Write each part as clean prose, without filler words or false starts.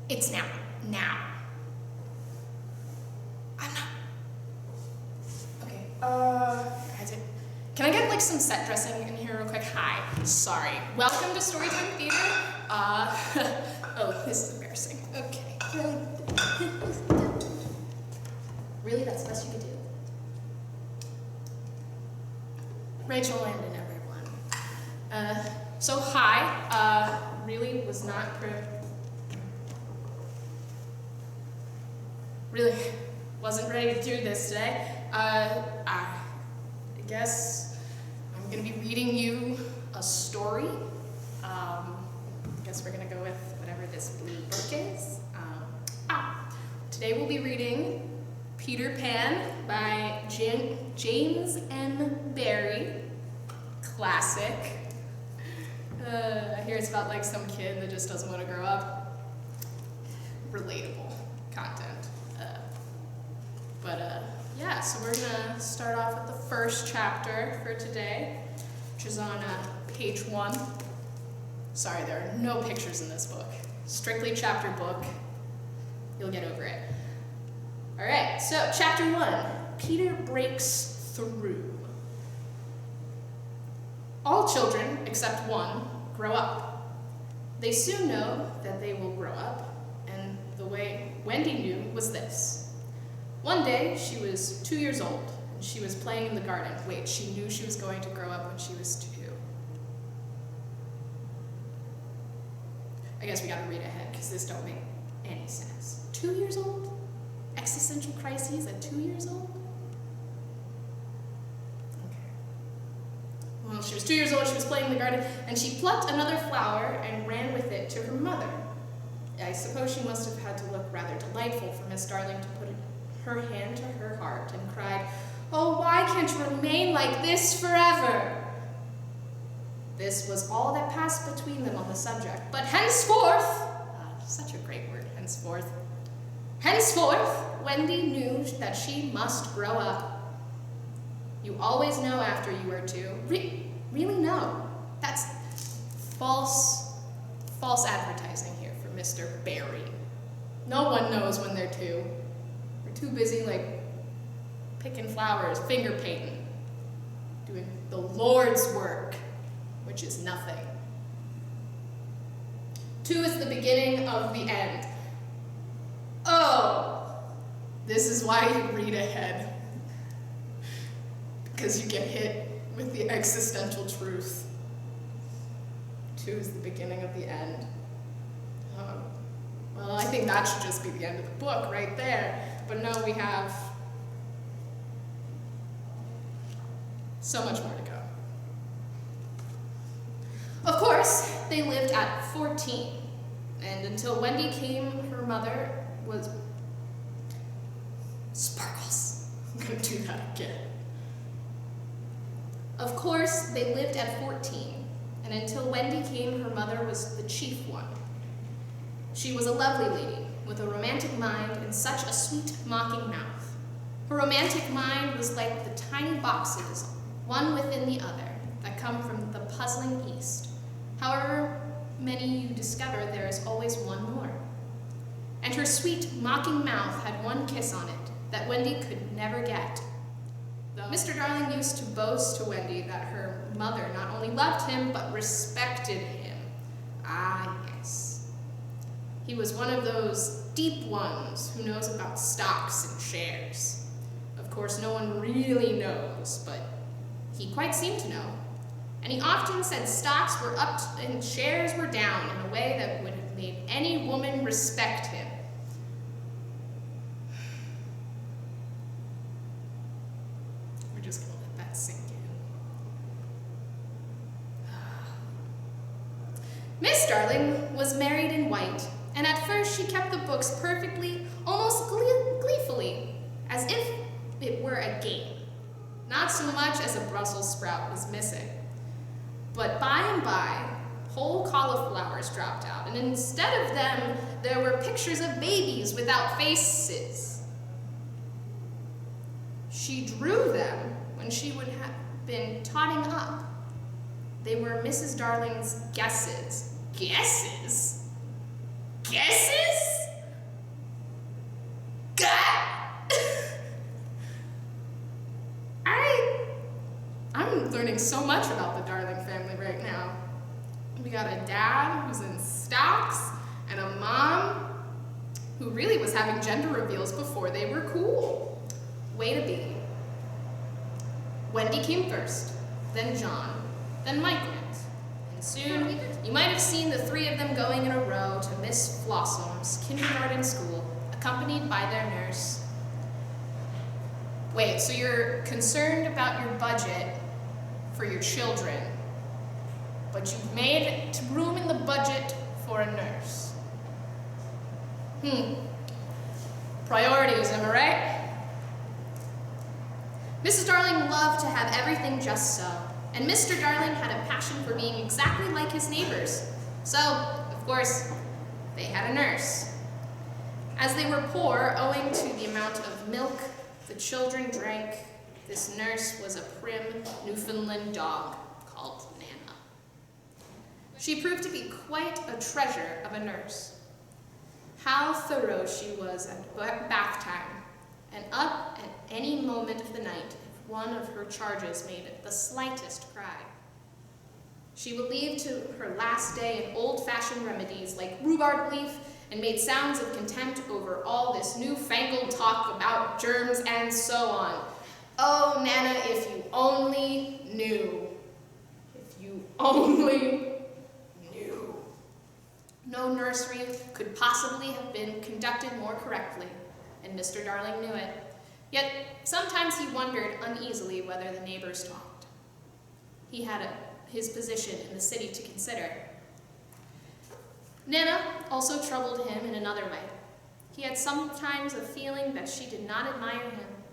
It's now. Now. I'm not. Okay, can I get like some set dressing in here real quick? Hi, sorry. Welcome to Storytime Theatre. Oh, this is embarrassing. Okay. Really, that's the best you could do? Rachel and everyone. So hi, really was not really wasn't ready to do this today. I guess I'm gonna be reading you a story. I guess we're gonna go with whatever this blue book is. Today we'll be reading Peter Pan by James N. Barrie. Classic. I hear it's about like some kid that just doesn't want to grow up. Relatable content. Yeah, so we're gonna start off with the first chapter for today, which is on page 1. Sorry, there are no pictures in this book. Strictly chapter book. You'll get over it. All right, so chapter 1, Peter breaks through. All children, except one, grow up. They soon know that they will grow up, and the way Wendy knew was this. One day, she was 2 years old, and she was playing in the garden. Wait, she knew she was going to grow up when she was 2. I guess we gotta read ahead, because this don't make any sense. 2 years old? Existential crises at 2 years old? Well, she was 2 years old, she was playing in the garden, and she plucked another flower and ran with it to her mother. I suppose she must have had to look rather delightful for Miss Darling to put her hand to her heart and cried, "Oh, why can't you remain like this forever?" This was all that passed between them on the subject, but henceforth, such a great word, henceforth, Wendy knew that she must grow up. You always know after you are 2. Really no. That's false advertising here for Mr. Barrie. No one knows when they're 2. They're too busy like picking flowers, finger painting, doing the Lord's work, which is nothing. 2 is the beginning of the end. Oh, this is why you read ahead. Because you get hit with the existential truth. 2 is the beginning of the end. Well, I think that should just be the end of the book right there. But no, we have so much more to go. Of course, they lived at 14. And until Wendy came, her mother was... Sparkles. I'm gonna do that again. Of course, they lived at 14, and until Wendy came, her mother was the chief one. She was a lovely lady, with a romantic mind and such a sweet, mocking mouth. Her romantic mind was like the tiny boxes, one within the other, that come from the puzzling East. However many you discover, there is always one more. And her sweet, mocking mouth had one kiss on it that Wendy could never get. Mr. Darling used to boast to Wendy that her mother not only loved him, but respected him. Ah, yes. He was one of those deep ones who knows about stocks and shares. Of course, no one really knows, but he quite seemed to know. And he often said stocks were up and shares were down in a way that would have made any woman respect him. Just gonna let that sink in. Miss Darling was married in white, and at first she kept the books perfectly, almost gleefully, as if it were a game. Not so much as a Brussels sprout was missing. But by and by, whole cauliflowers dropped out, and instead of them, there were pictures of babies without faces. She drew them when she would have been totting up. They were Mrs. Darling's guesses. Guesses? Guesses? I'm learning so much about the Darling family right now. We got a dad who's in stocks and a mom who really was having gender reveals before they were cool. Way to be. Wendy came first, then John, then Mike went. And soon, you might have seen the three of them going in a row to Miss Blossom's kindergarten school, accompanied by their nurse. Wait, so you're concerned about your budget for your children, but you've made room in the budget for a nurse. Priorities, am I right? Mrs. Darling loved to have everything just so, and Mr. Darling had a passion for being exactly like his neighbors. So, of course, they had a nurse. As they were poor, owing to the amount of milk the children drank, this nurse was a prim Newfoundland dog called Nana. She proved to be quite a treasure of a nurse. How thorough she was at bath time, and up at any moment of the night if one of her charges made the slightest cry. She would leave to her last day in old-fashioned remedies like rhubarb leaf and made sounds of contempt over all this newfangled talk about germs and so on. Oh, Nana, if you only knew. If you only knew. No nursery could possibly have been conducted more correctly, and Mr. Darling knew it. Yet sometimes he wondered uneasily whether the neighbors talked. He had his position in the city to consider. Nana also troubled him in another way. He had sometimes a feeling that she did not admire him.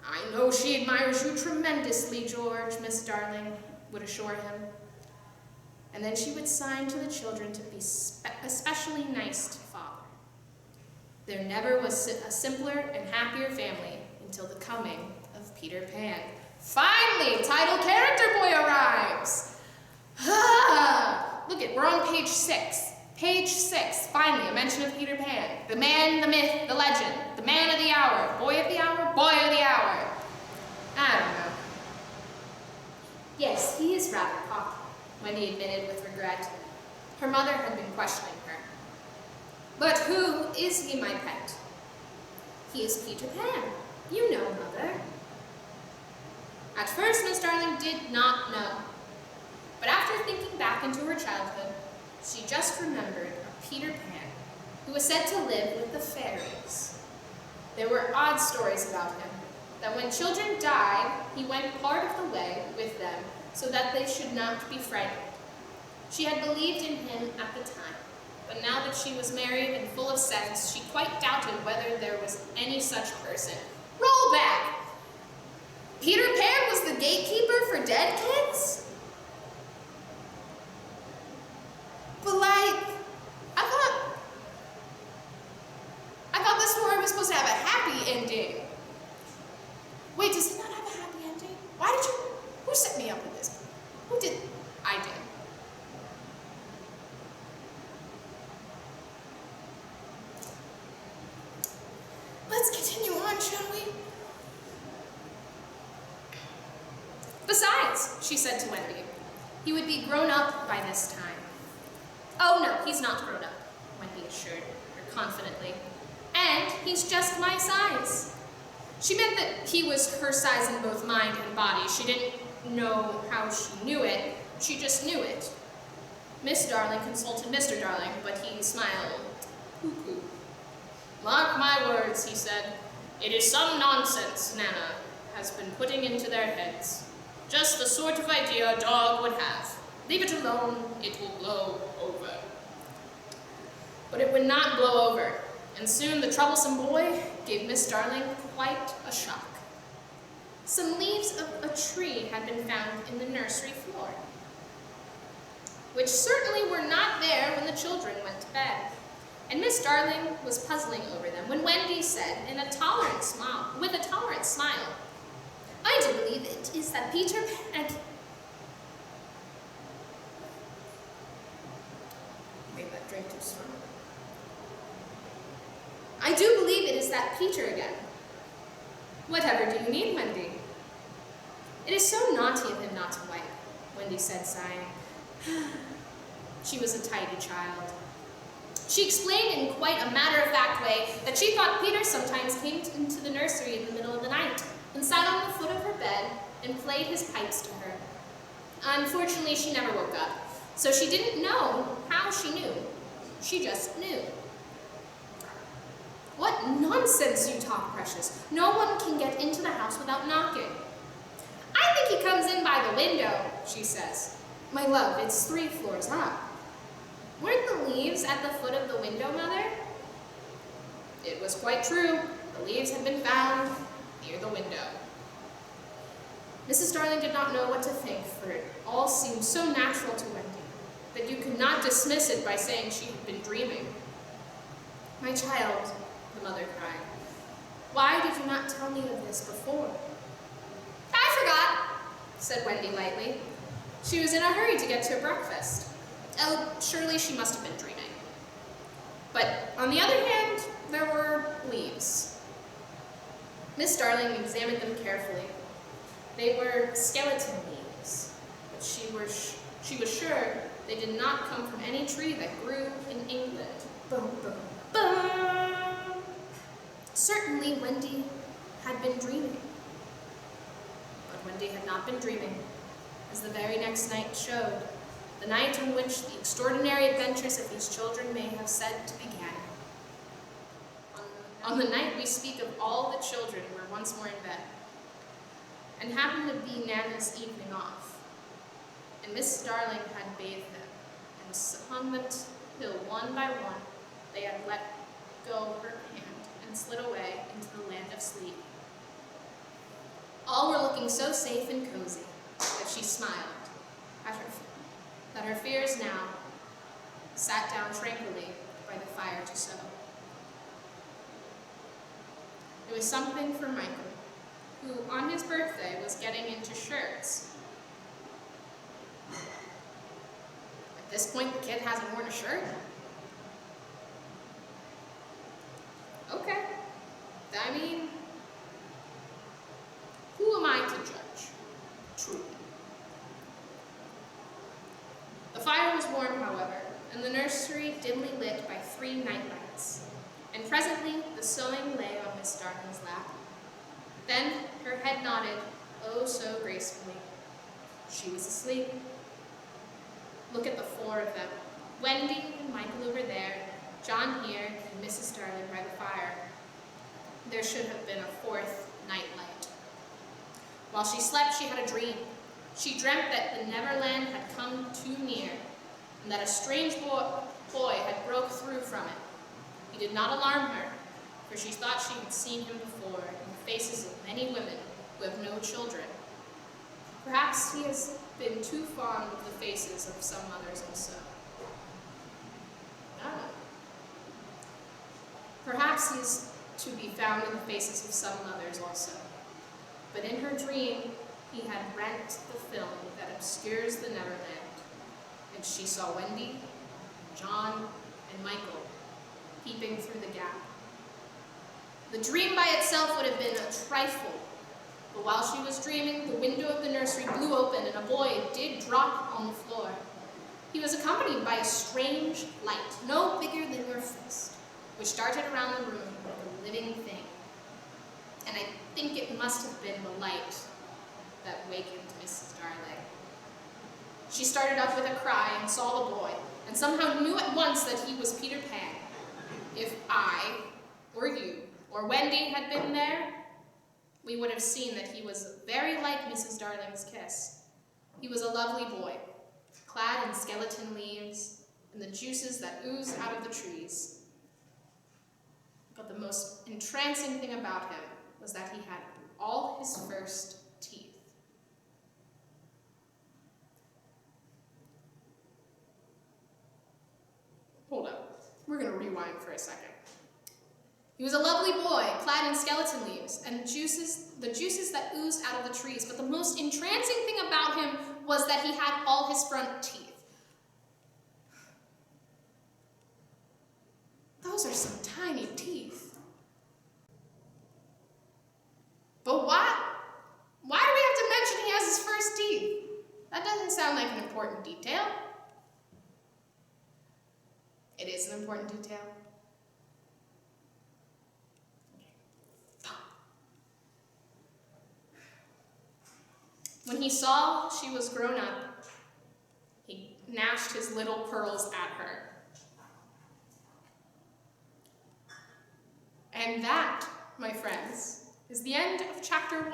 "I know she admires you tremendously, George," Miss Darling would assure him. And then she would sign to the children to be especially nice to Father. There never was a simpler and happier family until the coming of Peter Pan. Finally, title character boy arrives! Look it, we're on page 6. Page 6, finally, a mention of Peter Pan. The man, the myth, the legend, the man of the hour, boy of the hour, boy of the hour. I don't know. Yes, he is rather cocky, Wendy admitted with regret. Her mother had been questioning her. But who is he, my pet? He is Peter Pan. You know, Mother. At first, Miss Darling did not know. But after thinking back into her childhood, she just remembered a Peter Pan who was said to live with the fairies. There were odd stories about him, that when children died, he went part of the way with them so that they should not be frightened. She had believed in him at the time, but now that she was married and full of sense, she quite doubted whether there was any such person. Roll back! Peter Pan was the gatekeeper for dead kids? But I thought this story was supposed to have a happy ending. Wait, does it not have a happy ending? Who set me up with this? Who did? I did. Let's continue on, shall we? Besides, she said to Wendy, he would be grown up by this time. Oh no, he's not grown up, Wendy assured her confidently. And he's just my size. She meant that he was her size in both mind and body. She didn't know how she knew it, she just knew it. Miss Darling consulted Mr. Darling, but he smiled. Cuckoo. Mark my words, he said. It is some nonsense Nana has been putting into their heads. Just the sort of idea a dog would have. Leave it alone, it will blow over. But it would not blow over, and soon the troublesome boy gave Miss Darling quite a shock. Some leaves of a tree had been found in the nursery floor, which certainly were not there when the children went to bed. And Miss Darling was puzzling over them when Wendy said with a tolerant smile, I do believe it is that Peter Pan... Made that drink too strong. I do believe it is it's that Peter again." "Whatever do you mean, Wendy?" "It is so naughty of him not to wipe," Wendy said, sighing. She was a tidy child. She explained in quite a matter-of-fact way that she thought Peter sometimes came into the nursery in the middle of the night and sat on the foot of her bed and played his pipes to her. Unfortunately, she never woke up, so she didn't know how she knew. She just knew. "What nonsense you talk, Precious. No one can get into the house without knocking." "I think he comes in by the window," she says. "My love, it's 3 floors up." "Weren't the leaves at the foot of the window, Mother?" It was quite true. The leaves had been found near the window. Mrs. Darling did not know what to think, for it all seemed so natural to Wendy that you could not dismiss it by saying she had been dreaming. "My child," the mother cried, "why did you not tell me of this before?" "I forgot," said Wendy lightly. She was in a hurry to get to breakfast. Oh, surely she must have been dreaming. But on the other hand, there were leaves. Miss Darling examined them carefully. They were skeleton leaves, but she was sure they did not come from any tree that grew in England. Boom, boom, boom. Certainly Wendy had been dreaming. But Wendy had not been dreaming, as the very next night showed, the night on which the extraordinary adventures of these children may have said to begin. On the night we speak of, all the children were once more in bed, and happened to be Nana's evening off, and Miss Darling had bathed them, and hung them till one by one they had let go her hand and slid away into the land of sleep. All were looking so safe and cozy that she smiled that her fears now sat down tranquilly by the fire to sew. It was something for Michael, who on his birthday was getting into shirts. At this point, the kid hasn't worn a shirt? Okay. I mean, who am I to judge? Truly. The fire was warm, however, and the nursery dimly lit by 3 night lights, and presently the sewing lay on Miss Darling's lap. Then her head nodded, oh so gracefully. She was asleep. Look at the 4 of them, Wendy and Michael over there, John here, and Mrs. Darling by the fire. There should have been a 4th night light. While she slept, she had a dream. She dreamt that the Neverland had come too near, and that a strange boy had broke through from it. He did not alarm her, for she thought she had seen him before in the faces of many women who have no children. Perhaps he has been too fond of the faces of some mothers also. I don't know. Perhaps he is to be found in the faces of some mothers also. But in her dream, he had rent the film that obscures the Neverland, and she saw Wendy, John, and Michael peeping through the gap. The dream by itself would have been a trifle, but while she was dreaming, the window of the nursery blew open and a boy did drop on the floor. He was accompanied by a strange light, no bigger than your fist, which darted around the room like a living thing. And I think it must have been the light that wakened Mrs. Darling. She started up with a cry and saw the boy, and somehow knew at once that he was Peter Pan. If I, or you, or Wendy had been there, we would have seen that he was very like Mrs. Darling's kiss. He was a lovely boy, clad in skeleton leaves and the juices that oozed out of the trees. But the most entrancing thing about him was that he had all his first teeth. Hold up, we're going to rewind for a second. He was a lovely boy, clad in skeleton leaves, and the juices that oozed out of the trees, but the most entrancing thing about him was that he had all his front teeth. Those are some tiny teeth. is an important detail. When he saw she was grown up, he gnashed his little pearls at her. And that, my friends, is the end of chapter 1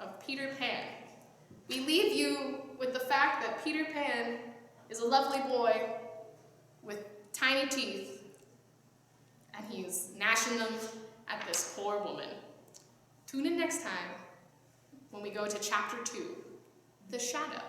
of Peter Pan. We leave you with the fact that Peter Pan is a lovely boy with tiny teeth, and he's gnashing them at this poor woman. Tune in next time when we go to chapter 2, The Shadow.